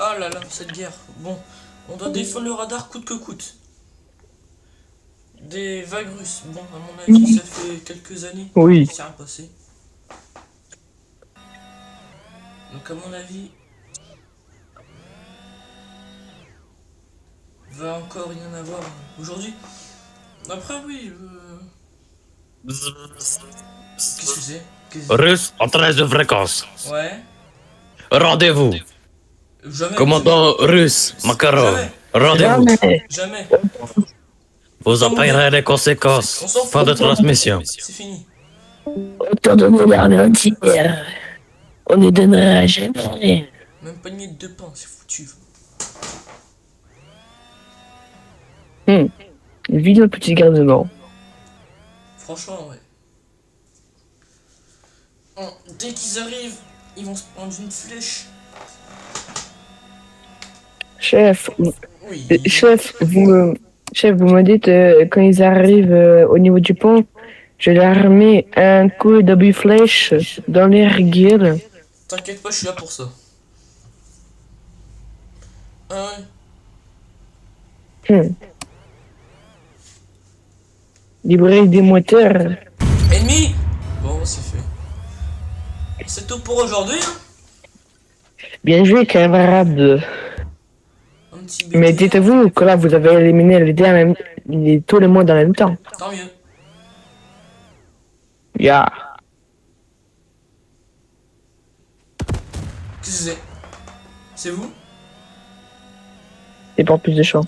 Ah là là, cette guerre. Bon, on doit défendre le radar coûte que coûte. Des vagues russes. Bon, à mon avis, ça fait quelques années Oui. qu'il s'est rien passé. Donc à mon avis, va encore rien avoir aujourd'hui. Après oui, qu'est-ce que c'est? Russe en 13 de fréquence. Ouais. Rendez-vous. Jamais, jamais. Commandant russe, Makarov. Jamais, Rendez-vous. Jamais. jamais. Vous en Autant mourir. payerez les On conséquences. s'en Fin de fout. transmission. C'est fini. Autant de dollars entière. On ne donnera jamais. Même pas une miette de pain, c'est foutu. Vis le petit garnement. Franchement, ouais. Dès qu'ils arrivent, ils vont se prendre une flèche. Chef, Oui. chef, vous me dites, quand ils arrivent au niveau du pont, je leur mets un coup d'obus flèche dans leur gueule. T'inquiète pas, je suis là pour ça. Ah ouais. Hum. Libérer des moteurs. Ennemi. Bon, c'est fait. C'est tout pour aujourd'hui, hein. Bien joué, camarade. Un petit Mais BTR. dites-vous que là, vous avez éliminé tous les modes en même temps. Tant mieux. Ya. Qu'est-ce que c'est? C'est vous? C'est pour plus de champs.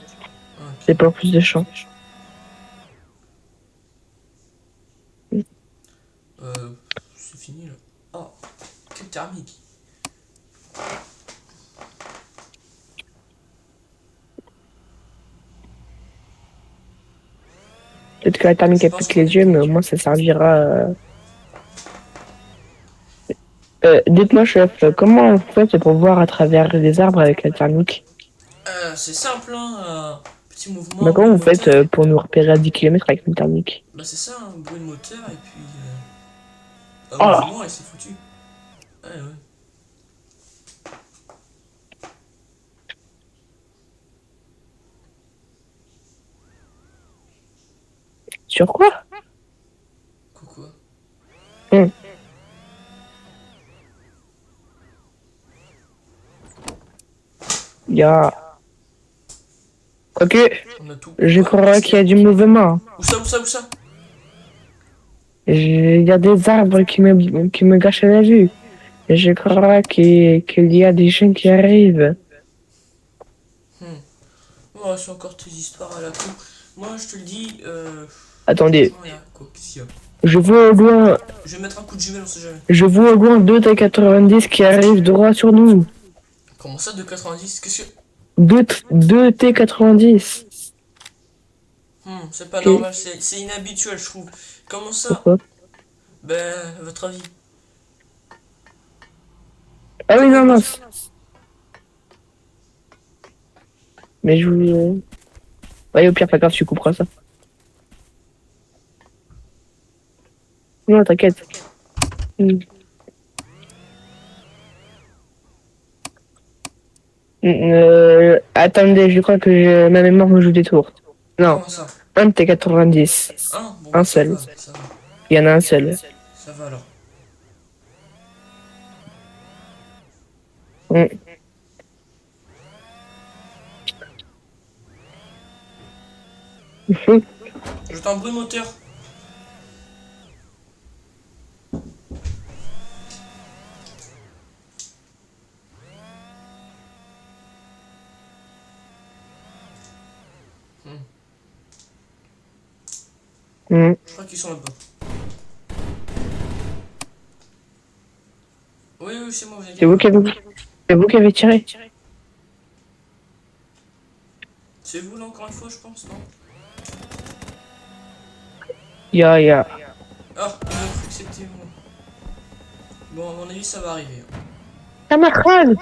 Ah, C'est ok. pour plus de champs. C'est fini là. Oh, quel thermique. Peut-être que la thermique Je a pense pique qu'on les est yeux, mais bon. au moins ça servira. Dites-moi, chef, comment vous faites pour voir à travers les arbres avec la thermique? C'est simple, hein. Petit Bah, mouvement, bruit comment de vous faites moteur. pour nous repérer à 10 km avec une thermique? Bah, c'est ça, un bruit de moteur et puis. Un Oh là! mouvement et c'est foutu. Ouais, ouais. Sur quoi? Quoi? Hum. Ya. Ok, On a tout. je Quoi? crois Qu'est-ce qu'il qu'il y y a? a du mouvement. Où ça, où ça, où ça? Il y a des arbres qui me gâchent la vue. Je crois qu'il y a des gens qui arrivent. Hmm. Ouais, c'est encore tes histoires à la con. Moi, je te le dis, Attendez, franchement, il y a quoi? Qu'est-ce qu'il y a? je vois au loin, Je vais mettre un coup de jumelle, on sait jamais. je vois au loin deux T90 qui arrivent droit sur nous. Comment ça, de 90? Qu'est-ce que. Deux T90. C'est pas Ok, normal, c'est inhabituel, je trouve. Comment ça? pourquoi? Ben, à votre avis. Ah oui, non, Comment non. ça? Mais je vous... Ouais, au pire, pas grave, tu couperas ça. Non, t'inquiète. Hmm. Attendez, je crois que ma mémoire me joue des tours. Non, Comment ça? un T90. Bon, Un bah ça seul. va, ça va. Il y en a un seul. Ça va alors. Hmm. J'entends un bruit moteur. Hmm. Je crois qu'ils sont là-bas. Oui, oui, c'est moi, vous C'est inquiétez vous pas. qui avez... C'est vous qui avez tiré. C'est vous là encore une fois, je pense, non? Ya. Ah, il a cru que c'était moi. Bon, à mon avis, ça va arriver. Camarade!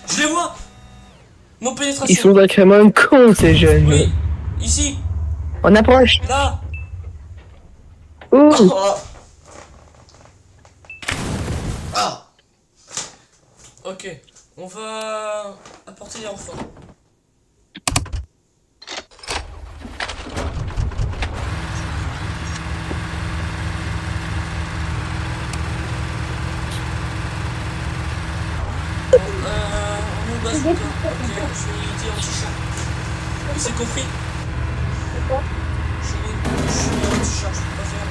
Je les vois! Non Ils pénétration! sont sacrément cons, ces jeunes. Oui! Ici! On approche. Là! Ouh! Oh. Ah! Ok, On va apporter les renforts. On est au bas encore. Ok, je vais dire un t-shirt. Oui, c'est compris. Je suis un t-shirt, je peux pas faire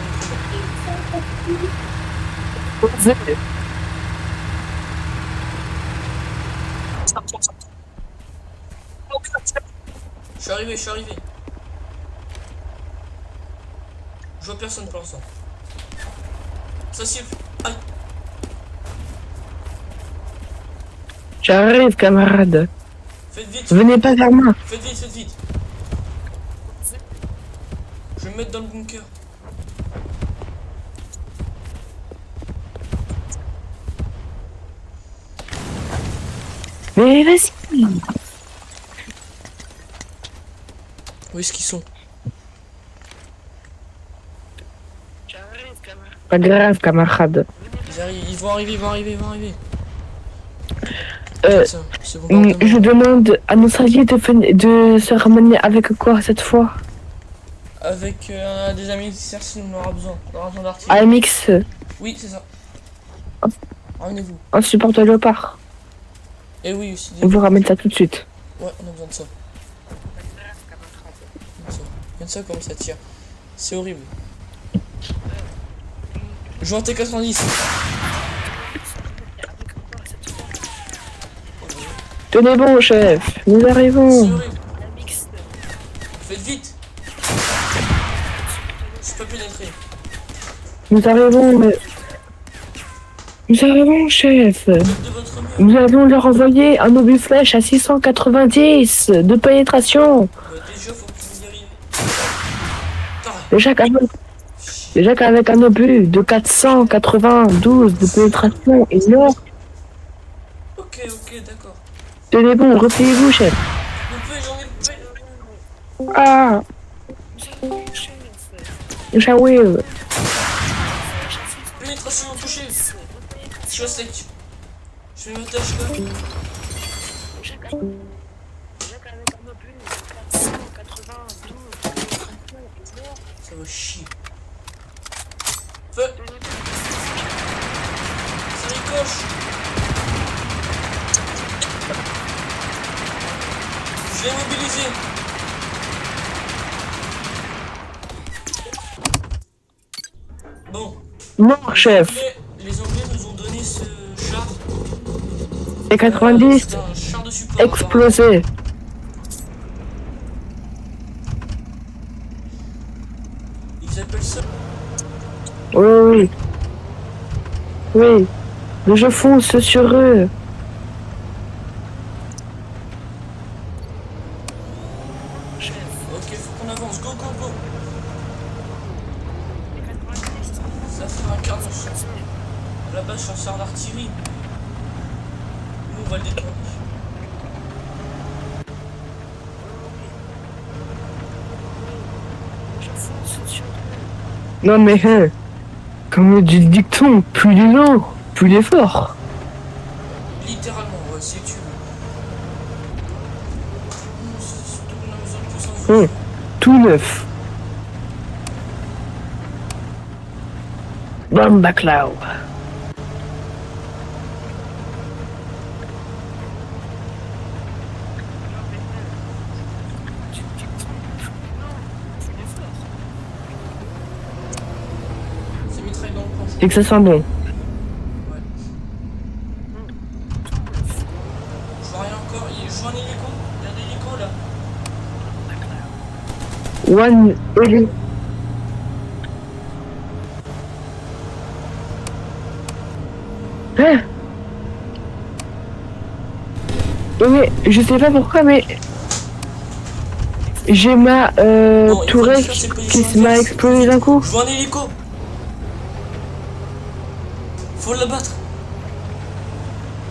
Je suis arrivé, je suis arrivé. Je vois personne pour l'instant. Ça siffle. Aïe. J'arrive, camarade. Faites vite. Venez pas vers moi. Faites vite, faites vite. Je vais me mettre dans le bunker. Mais vas-y. Où est-ce qu'ils sont? Pas grave, camarade. Ils arrivent, ils vont arriver, ils vont arriver, ils vont arriver. Euh, Tiens, c'est bon. Je demande à nos alliés de se ramener avec quoi cette fois? Avec des amis si on aura besoin. On aura besoin d'artillerie. AMX, Oui, c'est ça. Hop. Ramenez-vous. un support de léopard. Et oui, aussi. On vous ramène ça tout de suite. Ouais, on a besoin de ça. Regarde ça comment ça tire. C'est horrible. Je vois un T90. Tenez bon, chef. Nous C'est arrivons. horrible. Faites vite. Je peux pénétrer. Nous arrivons. Nous arrivons, chef. Faites de votre mieux. Nous allons leur envoyer un obus flèche à 690 de pénétration. Déjà, faut que vous y arriviez. Déjà qu'avec un obus de 492 de pénétration et non. Ok, d'accord. Tenez bon, repliez-vous, chef. J'en ai loupé. Ah. Shawil. Pénétration touchée. Je suis à sec. Je vais me tâche là. Ça va chier. Feu. Ça ricoche. Je l'ai mobilisé. Bon. Mort, chef. Les Anglais nous ont donné ce char. Et 90 C'est un char de support. explosé. Ils appellent ça. Oui. Oui. Mais je fonce sur eux. Ok, faut qu'on avance. Go. Ça fera un quart d'heure. À la base, je suis un char d'artillerie. Nous, on va le détourner. Non mais, comme le dit le dicton, plus il est lent, plus il est fort. Littéralement, ouais, si tu veux. Surtout qu'on a besoin de puissance. Tout neuf. Bomba Cloud. C'est mitraille dans le plancher. Et que ça sent bon. Ouais. Je vois rien encore. Je vois un hélico. Il y a un hélico là. One Ellie. Hein? Mais je sais pas pourquoi, mais j'ai ma Non, il tourelle faut faire ses qui positions m'a adverses. explosé d'un coup. Je vois un hélico. Faut l'abattre.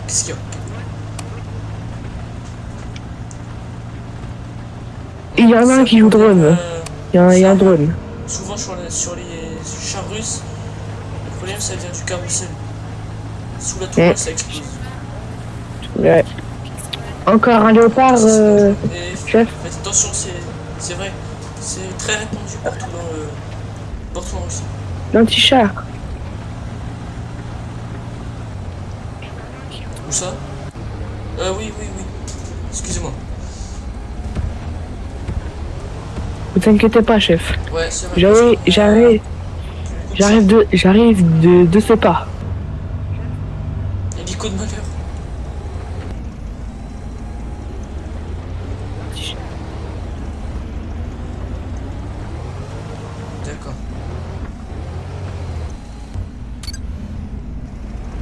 Qu'est-ce qu'il y a? Il y en a un qui joue drone. Il y a un drone. Souvent sur les chars russes, le problème ça vient du carrousel. Sous la tourelle ça explose. Ouais. Encore un léopard, Mais chef. faites attention, c'est vrai. C'est très répandu partout en Russie. L'anti-char. Où ça? Oui. Excusez-moi. Vous inquiétez pas, chef. Ouais, c'est vrai. J'arrive de ce pas. Hélico de malheur. D'accord.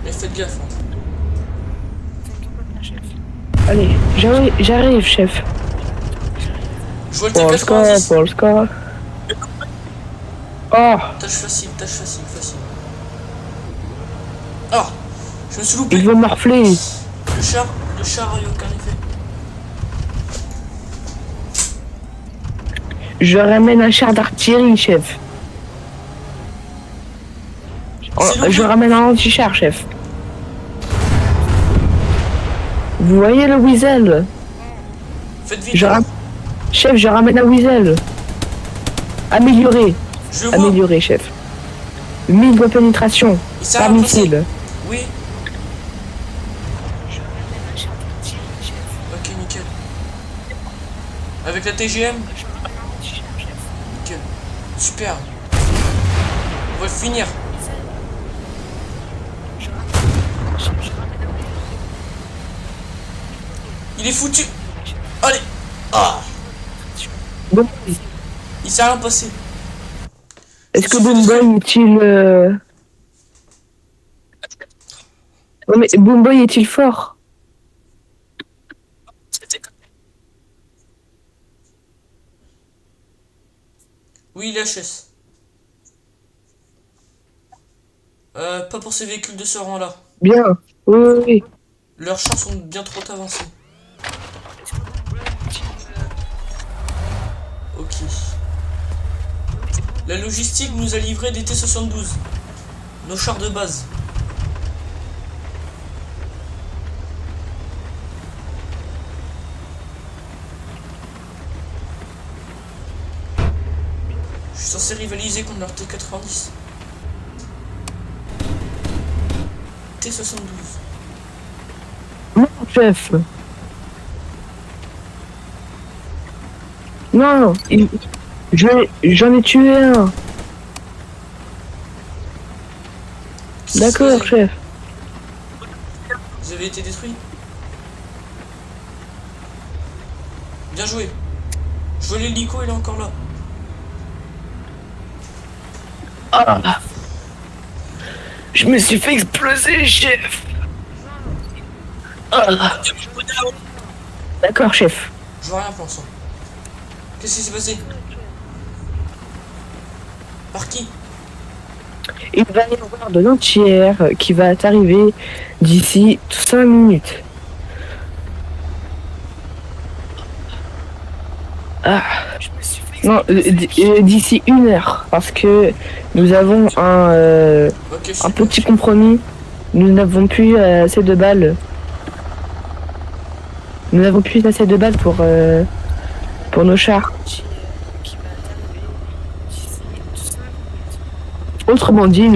Mais faites gaffe. Hein. Allez, j'arrive, chef. Je vois le Polska, T90. Polska. Oh, Tâche facile. Ah, je me suis loupé. il veut morfler. Le char a eu aucun effet. Je ramène un char d'artillerie, chef. Je ramène un anti-char, chef. Vous voyez le Weasel? Faites vite. Chef, je ramène un Weasel. Amélioré. Je le vois. Amélioré, chef. 1000 de pénétration. Il s'est Par rien missile. Oui. Ok, nickel. Avec la TGM. Nickel. Super. On va le finir. Il est foutu. Allez. Ah. Bon. Il s'est rien passé. Est-ce que Boomboy est-il... Ouais, mais Boomboy est-il fort? Oui, il HS. Pas pour ces véhicules de ce rang-là. Bien. Oui. Leurs chars sont bien trop avancés. Ok. La logistique nous a livré des T-72. Nos chars de base. Je suis censé rivaliser contre leur T-90. T-72. Non, chef. Non, j'en ai tué un. D'accord, chef. Vous avez été détruit. Bien joué. Je vois l'hélico, il est encore là. Ah. Je me suis fait exploser, chef. Ah. D'accord, chef. Je vois rien pour l'instant. Qu'est-ce qui s'est passé? Par qui? Il va y avoir de l'entière qui va arriver d'ici 5 minutes. Ah. Non, d'ici 1 heure, parce que nous avons Ok, un petit compromis. Nous n'avons plus assez de balles. Nous n'avons plus assez de balles pour nos chars. Autrement dit,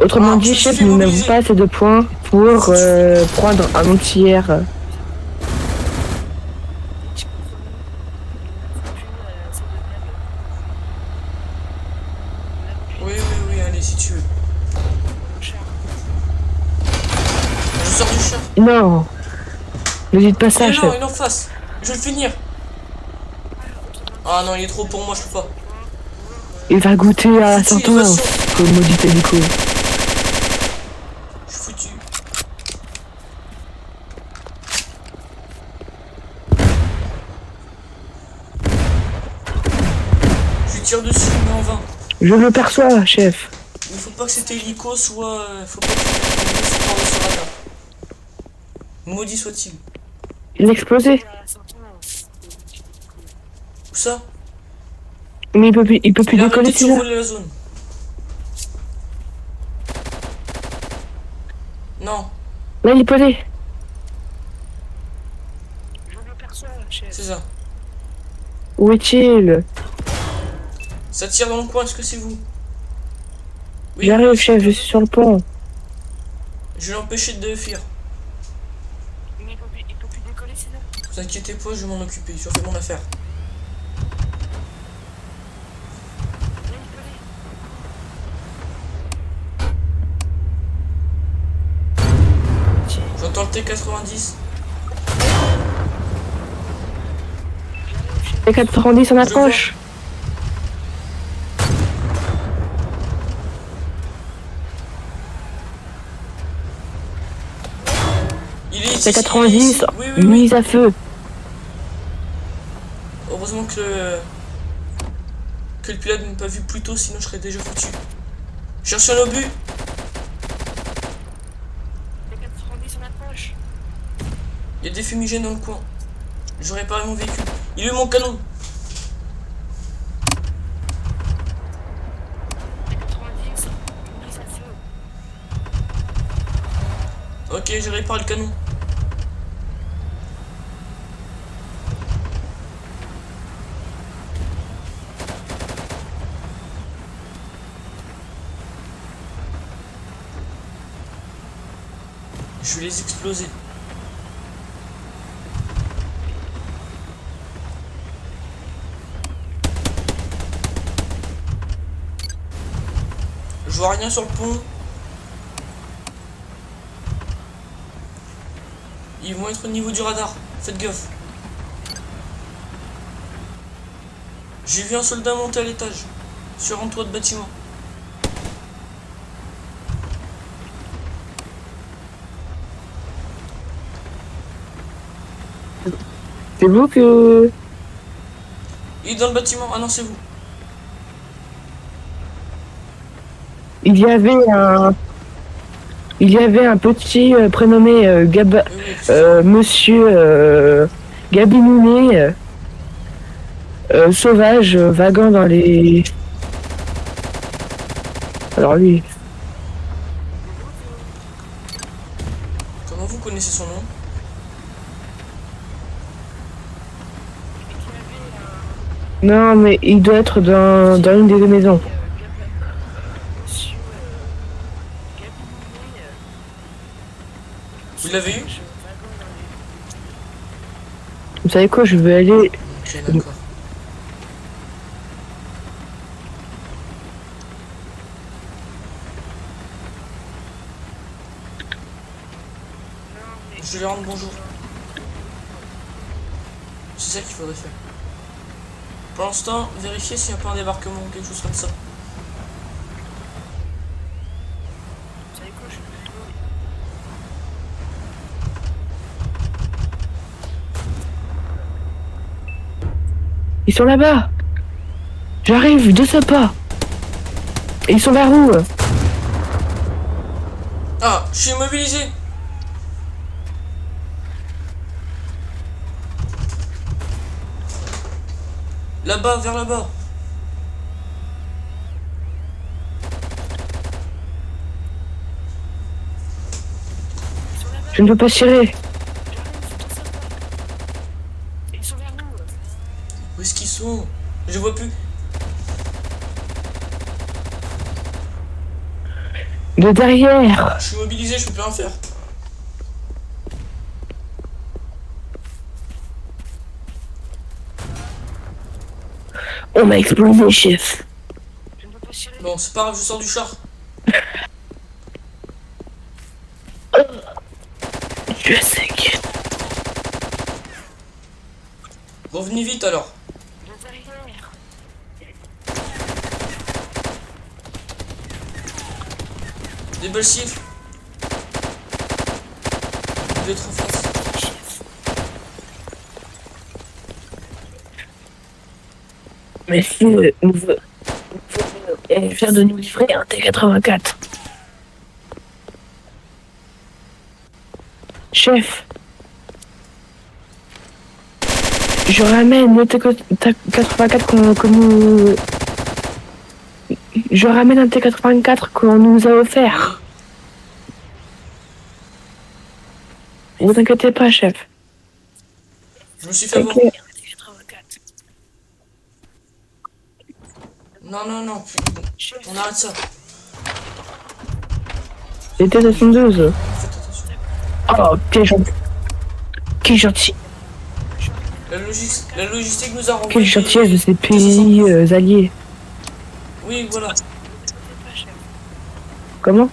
autrement dit, chef, nous n'avons pas assez de points pour prendre un anti-air. Oui, allez, si tu veux. Je sors du char. Non, ne dites pas ça, Non, chef. il est en face. Je vais le finir. Ah non, il est trop pour moi, je peux pas. Il va goûter à la Foutu, sentence, comme maudit hélico. Je suis foutu. Je lui tire dessus, mais en vain. Je le perçois, chef. Il faut pas que cet hélico soit... faut pas que cet hélico soit sur radar. Maudit soit-il. Il a explosé. Où ça? Mais il peut plus Il a décoller, arrêté de celui-là. survoler la zone. Non, Là, il est posé. C'est ça. Où est-il? Ça tire dans le coin, est-ce que c'est vous? Oui, J'arrive, oui, chef, je suis sur le pont. je vais l'empêcher de fuir. Mais il peut plus décoller, c'est là. Vous inquiétez pas, je vais m'en occuper, je fais mon affaire. Là, il peut aller. J'entends le T90. Les 90 en approche. Il est ici. C'est il est 90, ici. Oui, oui, oui. mise à feu. Heureusement que le pilote ne m'a pas vu plus tôt, sinon je serais déjà foutu. Je cherche un obus. Les 90 en approche. Il y a des fumigènes dans le coin. Je réparais mon véhicule. Il est où mon canon? Les 90, mise à feu. Ok, j'ai réparé le canon. Je vais les exploser. Je vois rien sur le pont. Ils vont être au niveau du radar. Faites gaffe. J'ai vu un soldat monter à l'étage. Sur un toit de bâtiment. C'est vous que... Il est dans le bâtiment. Ah non, c'est vous. Il y avait un petit prénommé Oui, oui, c'est ça. Monsieur Gabinounet, sauvage, vaguant dans les... Alors lui, Comment vous connaissez son nom? non mais il doit être dans une des deux maisons. Monsieur Gabinounet. Vous l'avez eu? Vous savez quoi, je vais aller... Ok, d'accord. Je vais lui rendre bonjour. C'est ça qu'il faudrait faire. Pour l'instant, vérifiez s'il n'y a pas un débarquement ou quelque chose comme ça. Vous savez quoi, je vais Ils sont là-bas. J'arrive de ce pas. Et ils sont vers où? Ah, je suis immobilisé. Là-bas, vers là-bas. Je ne peux pas tirer. Ils sont vers nous. Où est-ce qu'ils sont? Je les vois plus. De derrière. Je suis immobilisé, je peux plus rien faire. On m'a explosé, chef. Je ne peux pas tirer. Bon, c'est pas grave, je sors du char. Je sais que... Revenez vite alors. De derrière. Des belles siffles. Il est trop face. Mais si on veut faire de nous livrer un T-84. Chef, je ramène le T-84 qu'on nous... Je ramène un T-84 qu'on nous a offert. Vous inquiétez pas, chef. Je me suis fait avoir. Ok. 84. Non, on arrête ça. C'était 72. Faites attention. Oh, quel gentil. Quel gentil. La logistique nous a renvoyé. Quelle gentillesse de ces pays alliés. Oui, voilà. Comment?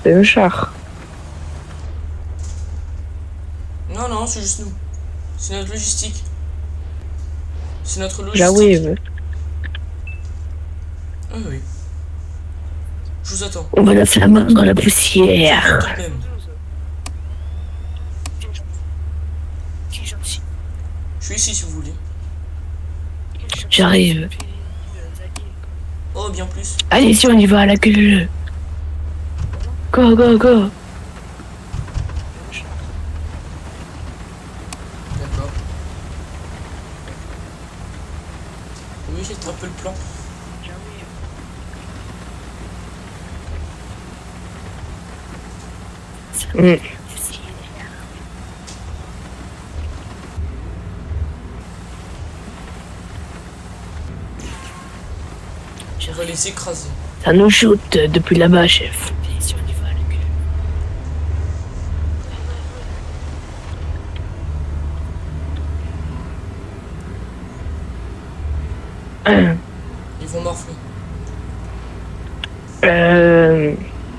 C'est le char. Non, c'est juste nous. C'est notre logistique. C'est notre logistique. J'arrive. Ah oui. Je vous attends. On va la flammer dans la poussière. Tout de même. Qui est gentil. Je suis ici si vous voulez. J'arrive. Oh, bien plus. Allez, si on y va à la queue. Go, go, go. D'accord. Oui, c'est un peu le plan. Mm. On va les écraser. Ça nous shoot depuis là-bas, chef. Si on y va à la queue. Ils vont morfler.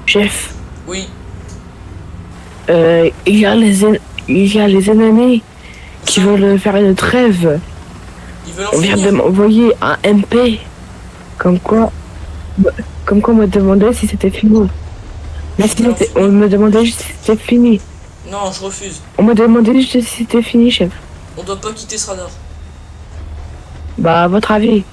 Chef, Oui. il y a les ennemis qui veulent faire une trêve. Ils veulent en On vient de finir. m'envoyer un MP. Comme quoi on me demandait si c'était fini. Mais si c'était- on me demandait juste si c'était fini. Non, je refuse. On m'a demandé juste si c'était fini, chef. On doit pas quitter ce radar. Bah, à votre avis.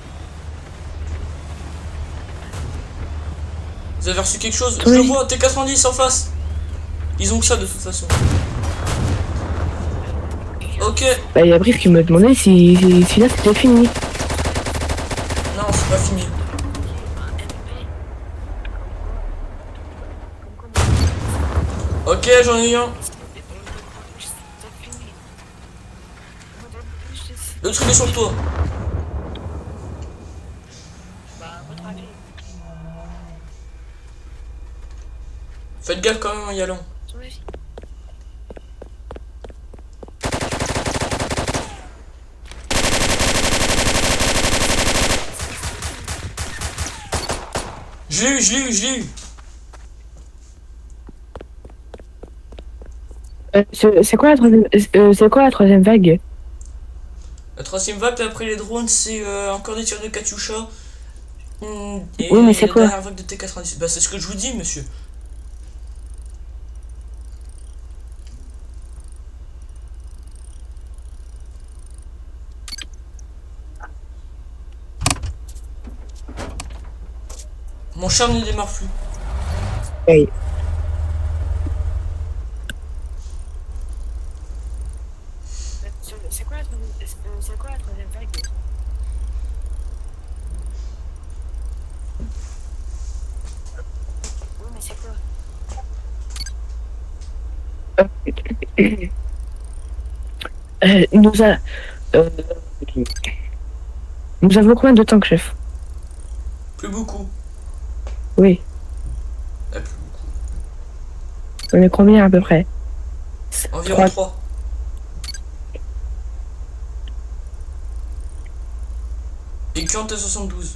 Vous avez reçu quelque chose? Oui. Je le vois, T90 en face. Ils ont que ça de toute façon. Ok. Bah, il y a Brice qui me demandait si là c'était fini. Non, c'est pas fini. Ok, j'en ai eu un. Le truc est sur le toit. Faites gaffe quand même en y allant. Je l'ai eu. C'est quoi la troisième vague? La troisième vague, après les drones, c'est encore des tirs de Katyusha. Et Oui, mais c'est la quoi? dernière vague de T90. Bah, c'est ce que je vous dis, monsieur. Mon charme ne démarre plus. Hey. C'est quoi la troisième vague? Oui, mais c'est quoi? Nous a... Nous avons combien de temps, chef? Plus beaucoup. Oui. Plus beaucoup. On est combien à peu près? Environ 3. Et qui en T72.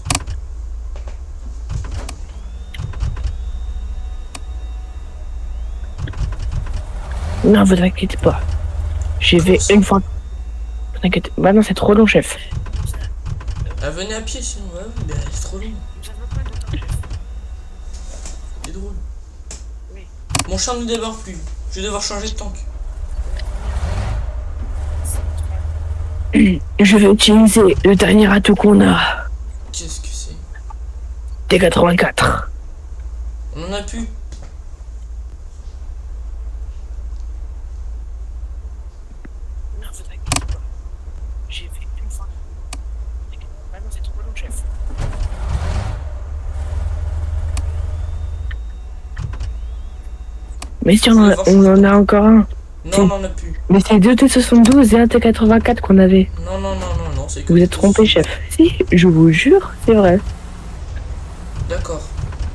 Non, vous inquiétez pas. J'y vais une fois. Vous inquiétez. Bah non, c'est trop long, chef. Ah, venez à pied sinon. Ouais, oui, bah, c'est trop long. Nous avons pas de temps, chef. C'est drôle. Oui. Mon charme ne démarre plus. Je vais devoir changer de tank. Je vais utiliser le dernier atout qu'on a. Qu'est-ce que c'est? T84. On en a plus. Non, vous inquiétez pas. J'ai fait une fois. Bah non, c'est trop long, chef. Mais si Je vais voir on en a encore un. Non, on en a plus. Mais c'est 2 T72 et un T84 qu'on avait. Non, c'est que... Vous êtes trompé, chef. Si, je vous jure, c'est vrai. D'accord.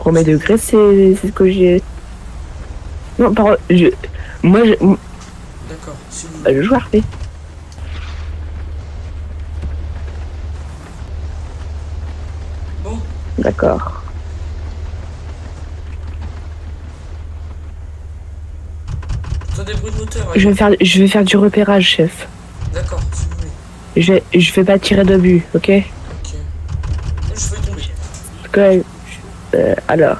Premier degré, c'est ce que j'ai. Non, pardon, moi, D'accord, si vous... je joue RP. Bon, D'accord. t'as des bruits de moteur. Je vais faire du repérage, chef. D'accord, si vous voulez. Je vais pas tirer d'obus, ok? Ok. Moi, je fais tomber. Ok. Alors.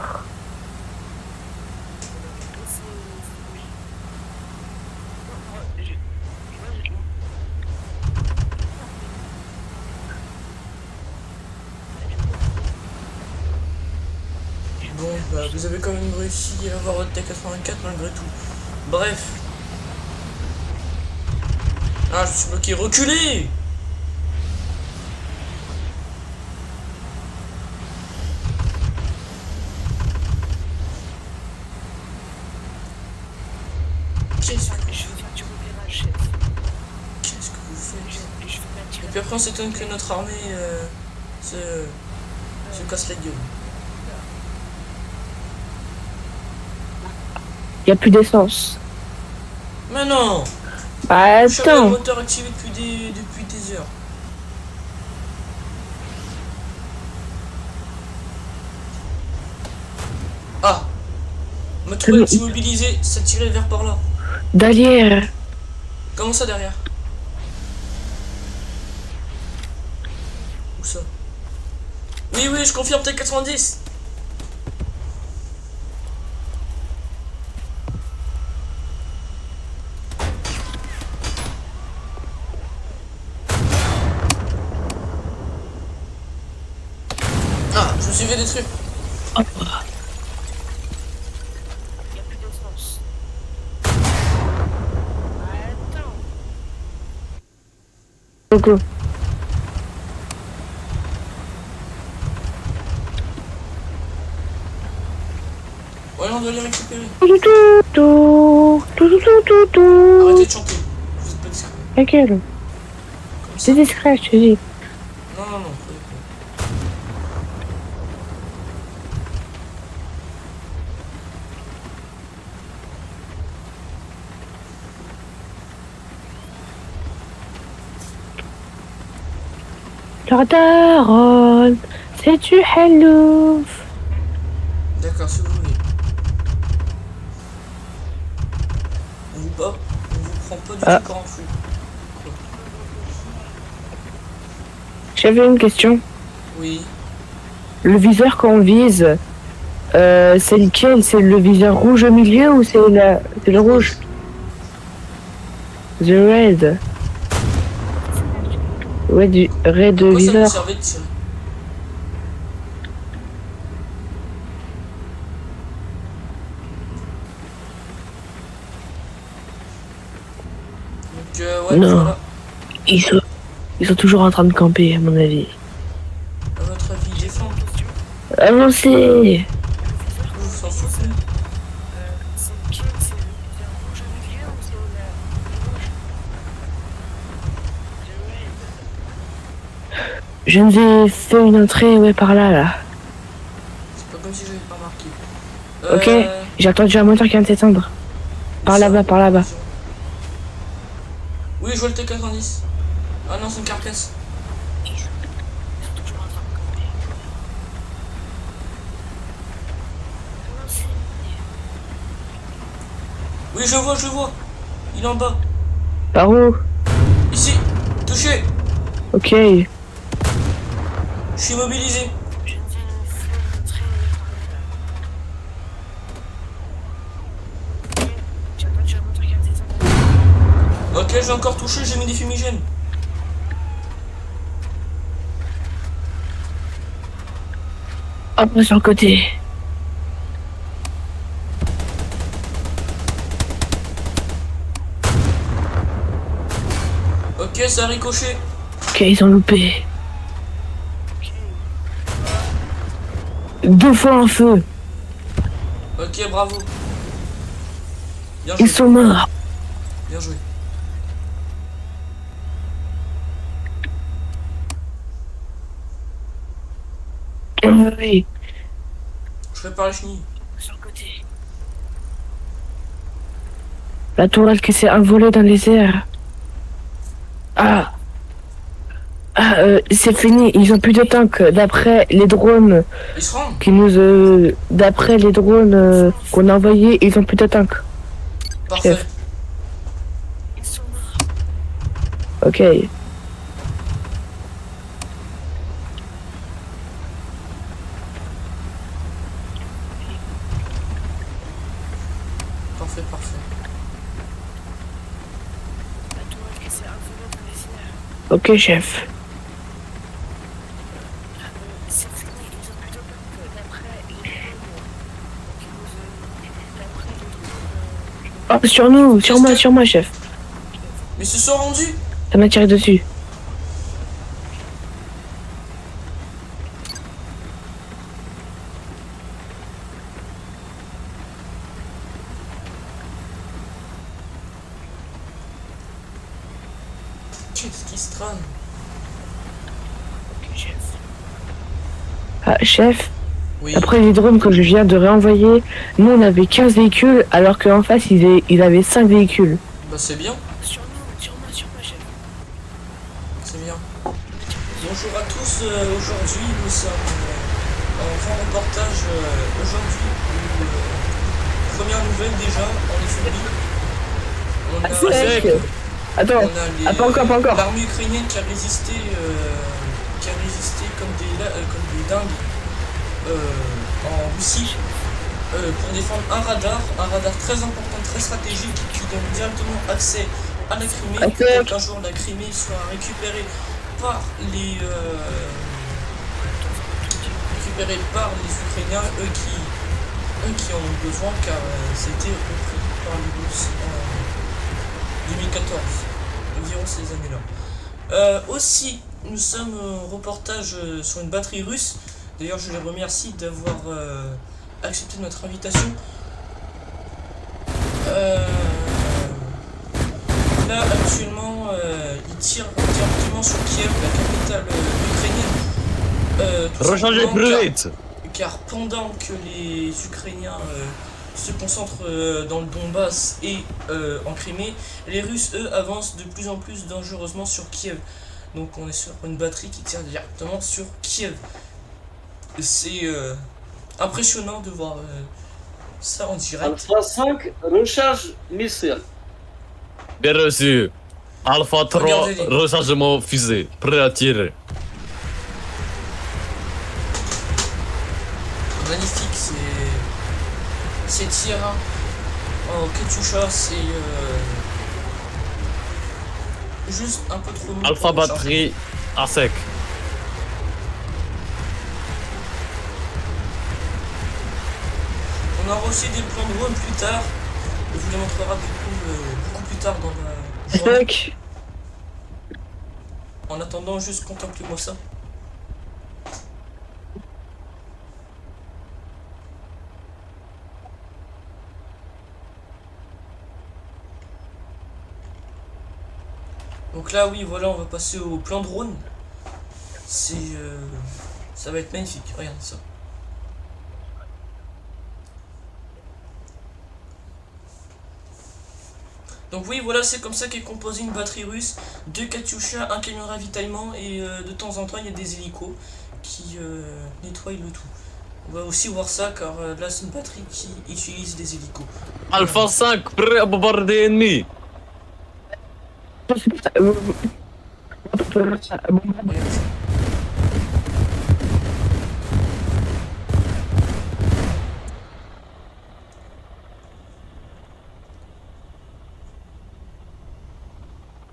Bon, bah, vous avez quand même réussi à avoir votre T84 malgré tout. Bref. Ah, je suis bloqué. Reculez! Qu'est-ce que Je veux faire du repérage, chef. vous faites? Je veux mettre Et puis après on s'étonne que notre armée se casse la gueule. Y a plus d'essence. Mais non! Bah, Je savais le attends. moteur activé depuis des heures. Ah! Me trouver Comment- immobilisé, ça tirait vers par là. Derrière. Comment ça derrière? Où ça? Oui, je confirme T90. Ah, je me suis fait détruire. Il n'y a plus d'essence. Attends. Coco. Ouais, on doit les récupérer. Arrêtez. Arrêtez de chanter. Vous êtes pas discret. Ta gueule. Comme ça. C'est discret, je te dis. Non, faut pas. Leur daronne, c'est du hello. D'accord, si vous voulez. On vous prend pas du Ah. tout en flou. J'avais une question. Oui. Le viseur qu'on vise, c'est lequel? C'est le viseur rouge au milieu ou c'est le rouge? The red. Ouais, du red Pourquoi ça vous viseur. servait de tirer? Donc, ouais, Non. voilà. Ils sont toujours en train de camper, à mon avis. À votre avis, défendre. Avancez! Vous s'en foutez. C'est lequel? C'est le rouge au milieu ou c'est le rouge? Le red. Je nous ai fait une entrée, ouais, par là. C'est pas comme si j'avais pas remarqué. Ok, j'ai entendu un moteur qui vient de s'éteindre. Par là-bas. Oui, je vois le T90. Ah non, c'est une carcasse. Ils sont toujours en train de camper. Non, c'est... Oui, je le vois. Il est en bas. Par où? Ici. Touché. Ok. Je suis immobilisé. Je viens de faire entrer par là. J'ai entendu un moteur qui vient de s'éteindre. Ok, j'ai encore touché, j'ai mis des fumigènes. Hop, sur le côté. Ok, ça a ricoché. Ok, ils ont loupé. 2 fois en feu. Ok, bravo. Bien joué. Ils sont morts. Bien joué. Oui. Je prépare les chenilles. Sur le côté. La tourelle qui s'est envolée dans les airs. Ah. Ah, c'est fini. Ils ont plus de tanks. D'après les drones Ils se rendent. d'après les drones qu'on a envoyés, ils ont plus de tanks. Parfait. Chef. Ils sont morts. Ok. Parfait, parfait. La tourelle qui s'est envolée dans les airs. Ok, chef. C'est fini, ils ont plus de tanks. D'après les drones qui nous d'après les drones Oh, sur moi, chef. Mais ils se sont rendus. Ça m'a tiré dessus. Qu'est-ce qui se trame? Ok, chef. Ah, chef. Oui. Après les drones que je viens de réenvoyer, nous on avait 15 véhicules alors qu'en face ils avaient 5 véhicules. Bah c'est bien. Sur moi, chef. C'est bien. Bonjour à tous. Aujourd'hui nous sommes en grand reportage. Aujourd'hui, première nouvelle déjà en Éthiopie. On a, Sec. Attends, on a les- pas encore. l'armée ukrainienne qui a résisté comme des dingues en Russie pour défendre un radar très important, très stratégique qui donne directement accès à la Crimée pour qu'un jour la Crimée soit récupérée par les Ukrainiens, eux qui en ont besoin car c'était repris par les Russes en 2014, environ ces années-là. Aussi, nous sommes en reportage sur une batterie russe. D'ailleurs, je les remercie d'avoir accepté notre invitation. Là, actuellement, ils tirent directement sur Kiev, la capitale ukrainienne. Tout Rechargez simplement plus vite. car pendant que les Ukrainiens se concentrent dans le Donbass et en Crimée, les Russes, eux, avancent de plus en plus dangereusement sur Kiev. Donc on est sur une batterie qui tire directement sur Kiev. C'est impressionnant de voir ça en direct. Alpha 5, recharge missile. Bien reçu. Alpha 3, Regardez-les. rechargement fusée. Prêt à tirer. Magnifique, ces tirs en Katyusha, c'est juste un peu trop long. Alpha pour recharger. batterie à sec. On aura aussi des plans de drone plus tard. Je vous les montrera du coup beaucoup plus tard dans la journée. Sec. En attendant, juste contemplez-moi ça. Donc là, oui, voilà, on va passer au plan drone. Ça va être magnifique. Regarde ça. Donc oui, voilà, c'est comme ça qu'est composée une batterie russe, 2 Katyusha, un camion de ravitaillement et de temps en temps il y a des hélicos qui nettoient le tout. On va aussi voir ça car là c'est une batterie qui utilise des hélicos. Alpha 5, prêt à bombarder ennemi. Regarde ça.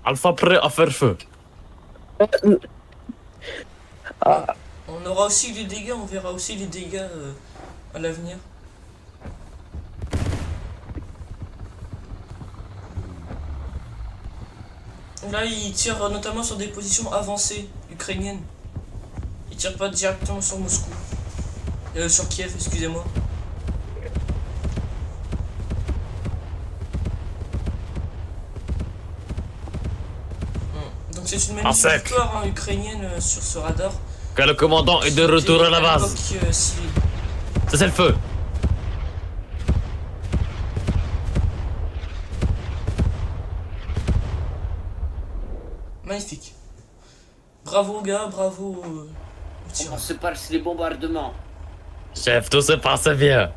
Alpha prêt à faire feu. On aura aussi les dégâts, on verra aussi les dégâts à l'avenir. Là, ils tirent notamment sur des positions avancées ukrainiennes. Ils tirent pas directement sur Moscou. Sur Kiev, excusez-moi. Donc c'est une En magnifique sec. victoire hein, ukrainienne sur ce radar. Que le commandant est de retour à la base. l'époque, civile. C'est le feu. Magnifique. Bravo gars, bravo au tir. On se passe les bombardements. Chef, tout se passe bien.